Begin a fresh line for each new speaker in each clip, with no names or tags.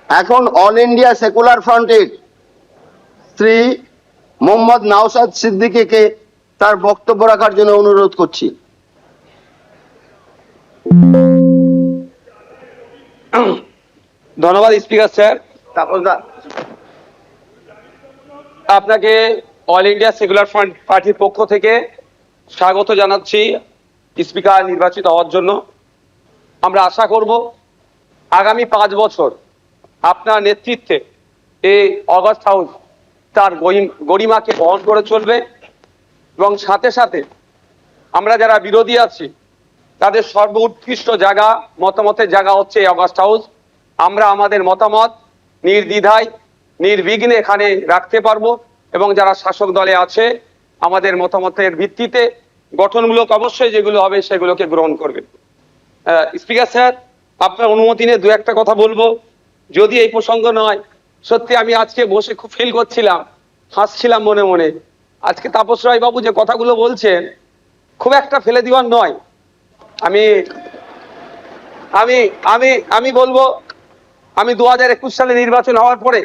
এখন all India secular ফ্রন্টের শ্রী মোহাম্মদ নওশাদ সিদ্দিকীকে তার বক্তব্য রাখার জন্য অনুরোধ করছি।
ধন্যবাদ স্পিকার স্যার।
তাপসদা,
আপনাকে অল ইন্ডিয়া সেকুলার ফ্রন্ট পার্টির পক্ষ থেকে স্বাগত জানাচ্ছি স্পিকার নির্বাচিত হওয়ার জন্য। আমরা আশা করব আগামী 5 বছর আপনার নেতৃত্বে এই অগাস্ট হাউস তার গরিমাকে বহন করে চলবে এবং সাথে সাথে আমরা যারা বিরোধী আছি তাদের সর্বোৎকৃষ্ট জায়গা, মতামতের জায়গা হচ্ছে এই অগাস্ট হাউস। আমরা আমাদের মতামত নির্দ্বিধায় নির্বিঘ্নে এখানে রাখতে পারবো এবং যারা শাসক দলে আছে আমাদের মতামতের ভিত্তিতে গঠনমূলক অবশ্যই যেগুলো হবে সেগুলোকে গ্রহণ করবে। স্পিকার স্যার, আপনার অনুমতি নিয়ে দু একটা কথা বলবো, যদি এই প্রসঙ্গ নয়। সত্যি আমি আজকে বসে খুব ফিল করছিলাম, হাসছিলাম মনে মনে। আজকে তাপস রায় বাবু যে কথাগুলো বলছেন খুব একটা ফেলে দেওয়ার নয়। আমি আমি আমি আমি বলবো, আমি 2021 সালে নির্বাচন হওয়ার পরে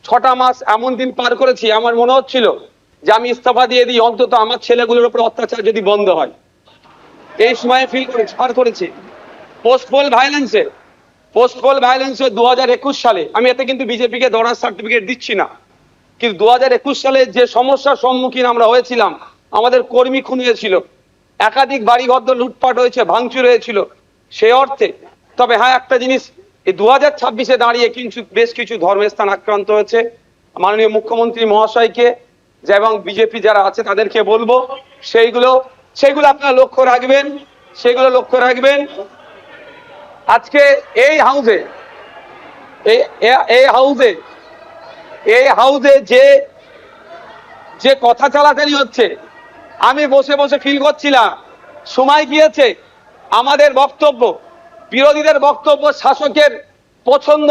6টা মাস এমন দিন পার করেছি, আমার মনে হচ্ছিল যে আমি ইস্তফা দিয়ে দিই, অন্তত আমার ছেলেগুলোর উপর অত্যাচার যদি বন্ধ হয়। এই সময় ফিল করেছি, পার করেছি। পোস্টপোল ভায়োলেন্সে 2021 সালে, আমি এতে কিন্তু বিজেপিকে দরার সার্টিফিকেট দিচ্ছি না, কিন্তু 2021 সালে যে সমস্যার সম্মুখীন আমরা হয়েছিলাম, আমাদের কর্মী খুন হয়েছিল, একাধিক বাড়িঘর লুটপাট হয়েছে, ভাঙচুর হয়েছিল, সেই অর্থে। তবে হ্যাঁ, একটা জিনিস, এই 2026-এ দাঁড়িয়ে কিন্তু বেশ কিছু ধর্মের স্থান আক্রান্ত হয়েছে। মাননীয় মুখ্যমন্ত্রী মহাশয়কে এবং বিজেপি যারা আছে তাদেরকে বলবো সেইগুলো আপনারা লক্ষ্য রাখবেন, সেগুলো লক্ষ্য রাখবেন। আজকে এই হাউসে যে কথা চালাচালি হচ্ছে, আমি বসে বসে ফিল করছিলাম সময় গিয়েছে আমাদের বক্তব্য, বিরোধীদের বক্তব্য শাসকের পছন্দ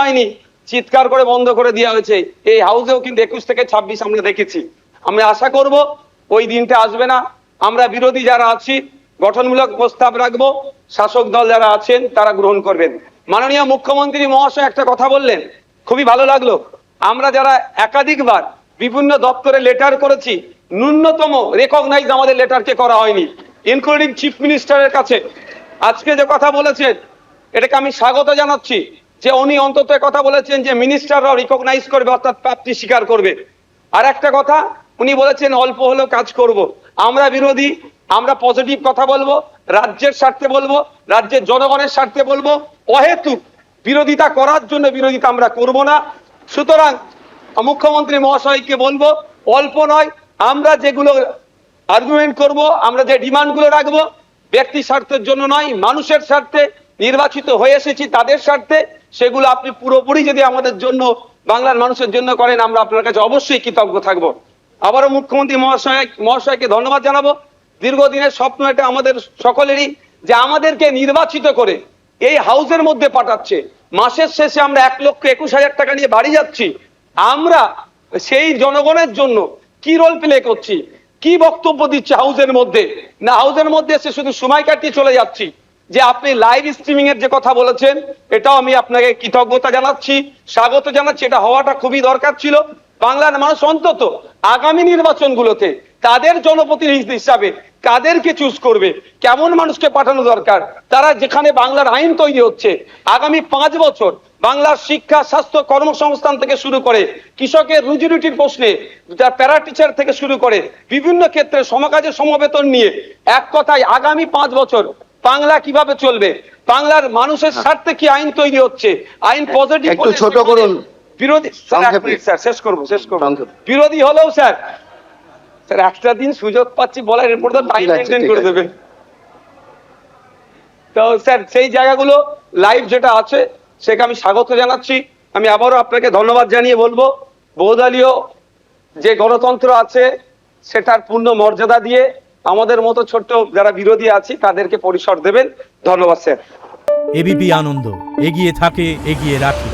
হয়নি, চিৎকার করে বন্ধ করে দেওয়া হয়েছে। এই হাউসেও কিন্তু 21 থেকে 26 আমরা দেখেছি। আমরা আশা করব ওই দিনটা আসবে না। আমরা বিরোধী যারা আছি গঠনমূলক প্রস্তাব রাখবো, শাসক দল যারা আছেন তারা গ্রহণ করবেন। মাননীয় মুখ্যমন্ত্রী মহাশয় একটা কথা বললেন, খুবই ভালো লাগলো। আমরা যারা একাধিকবার বিভিন্ন দপ্তরে লেটার করেছি, ন্যূনতম রেকগনাইজ আমাদের লেটারকে করা হয়নি, ইনক্লুডিং চিফ মিনিস্টারের কাছে। আজকে যে কথা বলেছেন এটাকে আমি স্বাগত জানাচ্ছি, যে উনি অন্তত কথা বলেছেন যে মিনিস্টাররাও রিকগনাইজ করবে, অর্থাৎ প্রাপ্তি স্বীকার করবে। আর একটা কথা উনি বলেছেন অল্প হলেও কাজ করব। আমরা বিরোধী, আমরা পজিটিভ কথা বলবো, রাজ্যের স্বার্থে বলবো, রাজ্যের জনগণের স্বার্থে বলবো। অহেতুক বিরোধিতা করার জন্য বিরোধিতা আমরা করব না। সুতরাং মুখ্যমন্ত্রী মহাশয়কে বলবো, অল্প নয়, আমরা যেগুলো আর্গুমেন্ট করব, আমরা যে ডিমান্ডগুলো রাখবো, ব্যক্তি স্বার্থের জন্য নয়, মানুষের স্বার্থে, নির্বাচিত হয়ে এসেছি তাদের স্বার্থে, সেগুলো আপনি পুরোপুরি যদি আমাদের জন্য, বাংলার মানুষের জন্য করেন, আমরা আপনার কাছে অবশ্যই কৃতজ্ঞ থাকবো। আবারও মুখ্যমন্ত্রী মহাশয়কে ধন্যবাদ জানাবো। দীর্ঘদিনের স্বপ্ন এটা আমাদের সকলেরই, যে আমাদেরকে নির্বাচিত করে এই হাউসের মধ্যে পাঠাচ্ছে। মাসের শেষে আমরা 1,21,000 টাকা নিয়ে বাড়ি যাচ্ছি। আমরা সেই জনগণের জন্য কি রোল প্লে করছি, কি বক্তব্য দিচ্ছে হাউসের মধ্যে, না হাউসের মধ্যে এসে শুধু সময় কাটিয়ে চলে যাচ্ছি। যে আপনি লাইভ স্ট্রিমিং এর যে কথা বলেছেন, এটাও আমি আপনাকে কৃতজ্ঞতা জানাচ্ছি, স্বাগত জানাচ্ছি। এটা হওয়াটা খুবই দরকার ছিল। বাংলার মানুষ অন্তত আগামী নির্বাচনগুলোতে তাদের জনপ্রতিনিধি হিসাবে কাদেরকে চুজ করবে, কেমন মানুষকে পাঠানো দরকার, তারা যেখানে বাংলার আইন তৈরি হচ্ছে আগামী 5 বছর বাংলার শিক্ষা, স্বাস্থ্য, কর্মসংস্থান থেকে শুরু করে কৃষকের রুজি রুটির প্রশ্নে, প্যারা টিচার থেকে শুরু করে বিভিন্ন ক্ষেত্রে সমকাজের সমবেতন নিয়ে, এক কথায় আগামী 5 বছর বাংলা কিভাবে চলবে, বাংলার মানুষের স্বার্থে কি আইন তৈরি হচ্ছে, আইন পজিটিভ,
একটু ছোট করুন।
বিরোধী স্যার, শেষ করবো। বিরোধী হলেও স্যার একটা দিন সুযোগ পাচ্ছি বলার, এরপর তো টাইম মেনটেন করে দেবেন। তো স্যার সেই জায়গাগুলো লাইভ যেটা আছে সেটা আমি স্বাগত জানাচ্ছি। আমি আবারও আপনাকে ধন্যবাদ জানিয়ে বলবো, বহুদলীয় যে গণতন্ত্র আছে সেটার পূর্ণ মর্যাদা দিয়ে আমাদের মতো ছোট্ট যারা বিরোধী আছি তাদেরকে পরিসর দেবেন। ধন্যবাদ স্যার।
এবিপি আনন্দ, এগিয়ে থাকে, এগিয়ে রাখে।